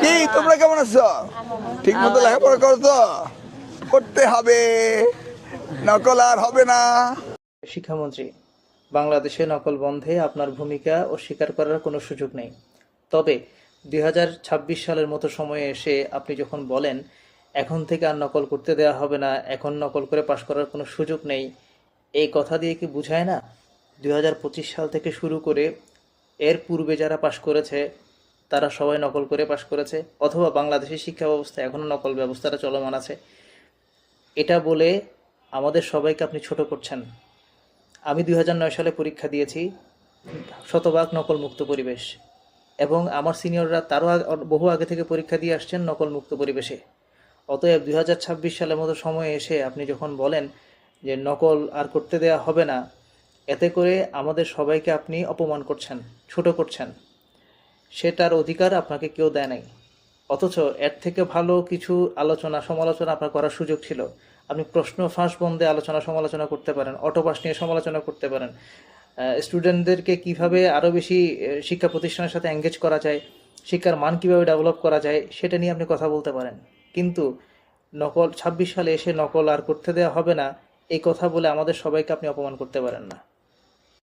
কি তোমরা কেমন আছো? ঠিক মতো লেখাপড়া করো তো? করতে হবে, নকল আর হবে না। শিক্ষামন্ত্রী, বাংলাদেশে নকল বন্ধে আপনার ভূমিকা অস্বীকার করার কোনো সুযোগ নেই। তবে 2026 সালের মতো সময়ে এসে আপনি যখন বলেন এখন থেকে আর নকল করতে দেওয়া হবে না, এখন নকল করে পাশ করার কোনো সুযোগ নেই, এই কথা দিয়ে কি বুঝায় না 2025 সাল থেকে শুরু করে এর পূর্বে যারা পাশ করেছে তারা সবাই নকল করে পাশ করেছে, অথবা বাংলাদেশের শিক্ষা ব্যবস্থা এখনও নকল ব্যবস্থাটা চলমান আছে? এটা বলে আমাদের সবাইকে আপনি ছোট করছেন। আমি 2009 সালে পরীক্ষা দিয়েছি, শতভাগ নকল মুক্ত পরিবেশ, এবং আমার সিনিয়ররা তারও বহু আগে থেকে পরীক্ষা দিয়ে আসছেন নকল মুক্ত পরিবেশে। অতএব 2026 সালের মতো সময়ে এসে আপনি যখন বলেন যে নকল আর করতে দেয়া হবে না, এতে করে আমাদের সবাইকে আপনি অপমান করছেন, ছোট করছেন। সেটার অধিকার আপনাকে কেউ দেয় নাই। অথচ এর থেকে ভালো কিছু আলোচনা সমালোচনা আপনার করার সুযোগ ছিল। আপনি প্রশ্ন ফাঁস বন্ধে আলোচনা সমালোচনা করতে পারেন, অটোপাস নিয়ে সমালোচনা করতে পারেন, স্টুডেন্টদেরকে কিভাবে আরও বেশি শিক্ষা প্রতিষ্ঠানের সাথে এঙ্গেজ করা যায়, শিক্ষার মান কিভাবে ডেভেলপ করা যায় সেটা নিয়ে আপনি কথা বলতে পারেন। কিন্তু 26 সালে এসে নকল আর করতে দেওয়া হবে না এই কথা বলে আমাদের সবাইকে আপনি অপমান করতে পারেন না।